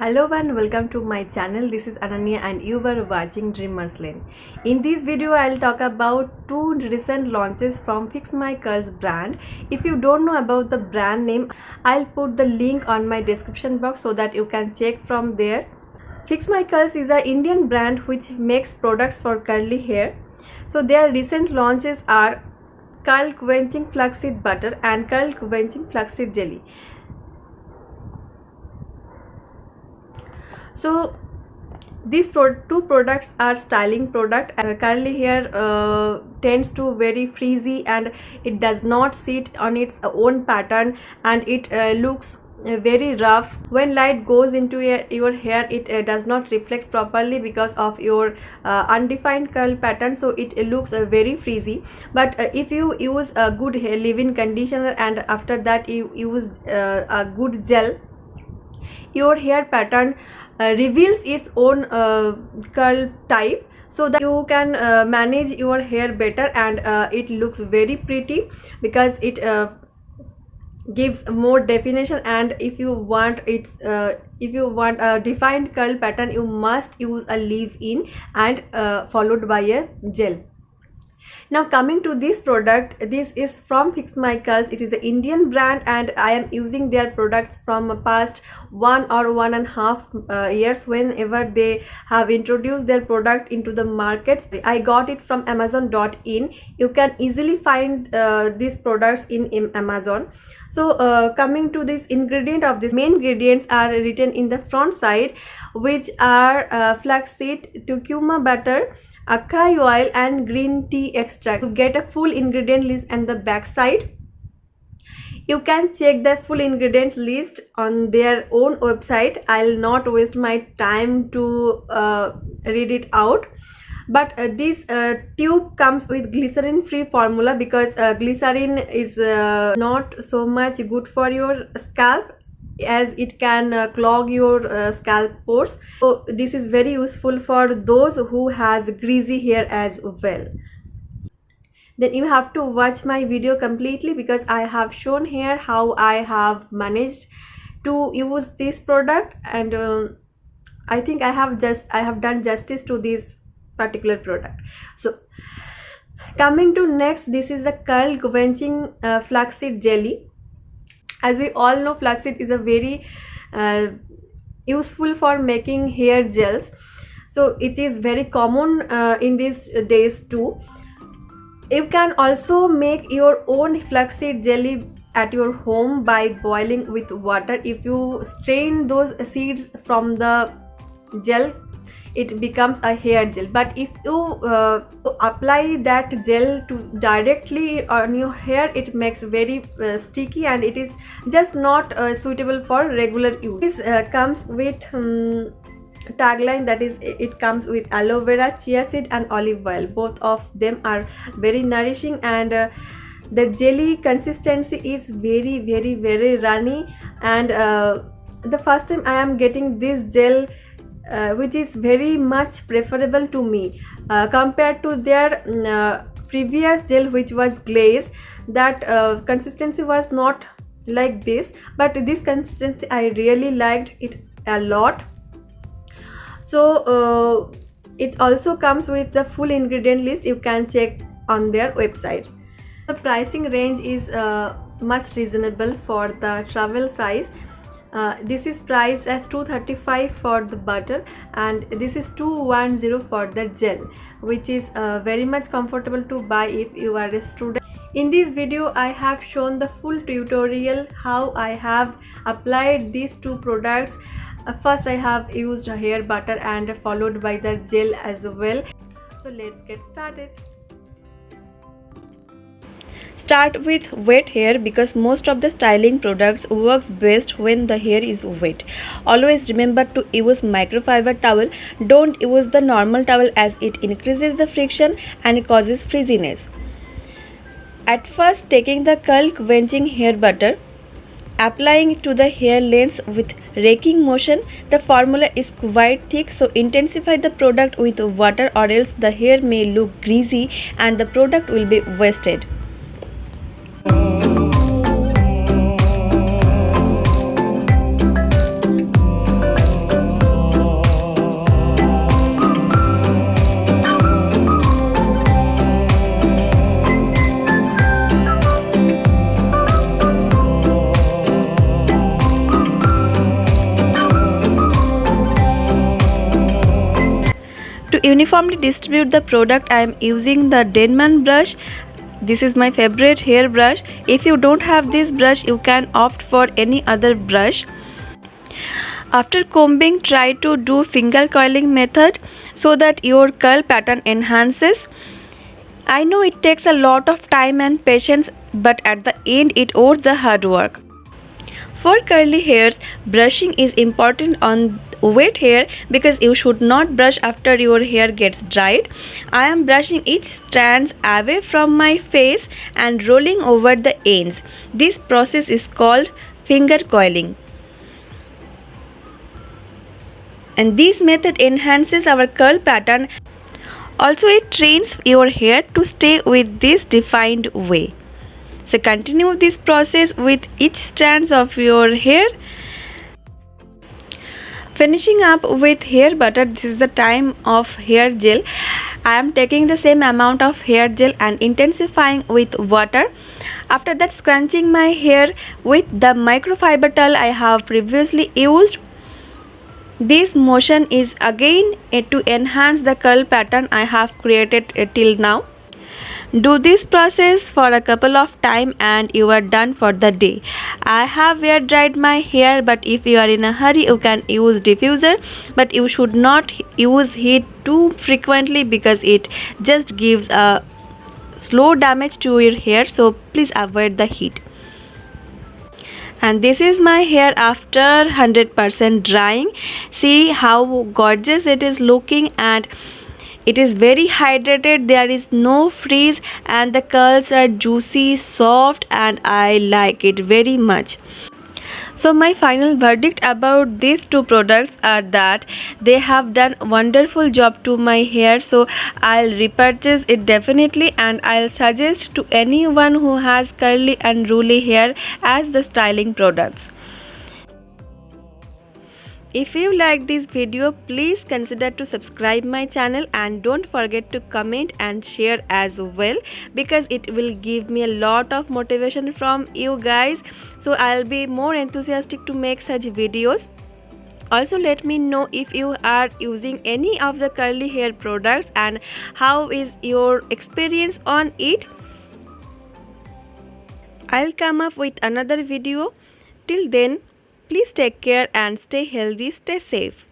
Hello and welcome to my channel. This is Ananya and you were watching Dreamers Lane. In this video I'll talk about two recent launches from Fix My Curls brand. If you don't know about the brand name, I'll put the link on my description box so that you can check from there. Fix My Curls is an Indian brand which makes products for curly hair. So their recent launches are Curl Quenching Flaxseed Butter and Curl Quenching Flaxseed Jelly. So these two products are styling product. Curly hair tends to very frizzy and it does not sit on its own pattern, and it looks very rough. When light goes into your hair, it does not reflect properly because of your undefined curl pattern, so it looks very frizzy. But if you use a good hair leave-in conditioner and after that you use a good gel, your hair pattern reveals its own curl type, so that you can manage your hair better, and it looks very pretty because it gives more definition. And if you want a defined curl pattern, you must use a leave-in and followed by a gel. Now coming to this product, this is from Fix My Curls. It is an Indian brand and I am using their products from past 1.5 years whenever they have introduced their product into the markets. I got it from Amazon.in. You can easily find these products in Amazon. So coming to this ingredient of this, main ingredients are written in the front side, which are flaxseed, curcuma butter, acai oil and green tea extract. To get a full ingredient list and the back side, you can check the full ingredient list on their own website. I'll not waste my time to read it out. But this tube comes with glycerin free formula because glycerin is not so much good for your scalp, as it can clog your scalp pores. So this is very useful for those who has greasy hair as well. Then you have to watch my video completely because I have shown here how I have managed to use this product, and I think I have done justice to this particular product. So coming to next, this is the Curl Quenching Flaxseed Jelly. As we all know, flaxseed is a very useful for making hair gels, so it is very common in these days too. You can also make your own flaxseed jelly at your home by boiling with water. If you strain those seeds from the gel, it becomes a hair gel. But if you apply that gel directly on your hair, it makes very sticky and it is just not suitable for regular use. This comes with tagline, that is, it comes with aloe vera, chia seed and olive oil. Both of them are very nourishing, and the jelly consistency is very runny. And the first time I am getting this gel, which is very much preferable to me compared to their previous gel which was glaze. That consistency was not like this, but this consistency I really liked it a lot. So it also comes with the full ingredient list. You can check on their website. The pricing range is much reasonable for the travel size. This is priced as 235 for the butter and this is 210 for the gel, which is very much comfortable to buy if you are a student. In this video I have shown the full tutorial how I have applied these two products. First I have used a hair butter and followed by the gel as well. So let's get started. Start with wet hair because most of the styling products works best when the hair is wet. Always remember to use microfiber towel. Don't use the normal towel as it increases the friction and causes frizziness. At first, taking the curl quenching hair butter, applying it to the hair lengths with raking motion. The formula is quite thick, so intensify the product with water or else the hair may look greasy and the product will be wasted. uniformly distribute the product, I am using the Denman brush. This is my favorite hair brush. If you don't have this brush, you can opt for any other brush. After combing, try to do finger coiling method so that your curl pattern enhances. I know it takes a lot of time and patience, but at the end it owes the hard work. For curly hairs, brushing is important on wet hair because you should not brush after your hair gets dried. I am brushing each strands away from my face and rolling over the ends. This process is called finger coiling. And this method enhances our curl pattern. Also, it trains your hair to stay with this defined way. So continue this process with each strands of your hair. Finishing up with hair butter, this is the time of hair gel. I am taking the same amount of hair gel and intensifying with water. After that, scrunching my hair with the microfiber towel I have previously used. This motion is again to enhance the curl pattern I have created till now. Do this process for a couple of times and you are done for the day. I have air dried my hair, but if you are in a hurry, you can use diffuser, but you should not use heat too frequently because it just gives a slow damage to your hair, so please avoid the heat. And this is my hair after 100% drying. See how gorgeous it is looking, and it is very hydrated. There is no frizz and the curls are juicy, soft, and I like it very much. So my final verdict about these two products are that they have done wonderful job to my hair, so I'll repurchase it definitely, and I'll suggest to anyone who has curly and ruly hair as the styling products. If you like this video, please consider to subscribe my channel and don't forget to comment and share as well, because it will give me a lot of motivation from you guys, so I'll be more enthusiastic to make such videos. Also, let me know if you are using any of the curly hair products and how is your experience on it. I'll come up with another video. Till then, please take care and stay healthy, stay safe.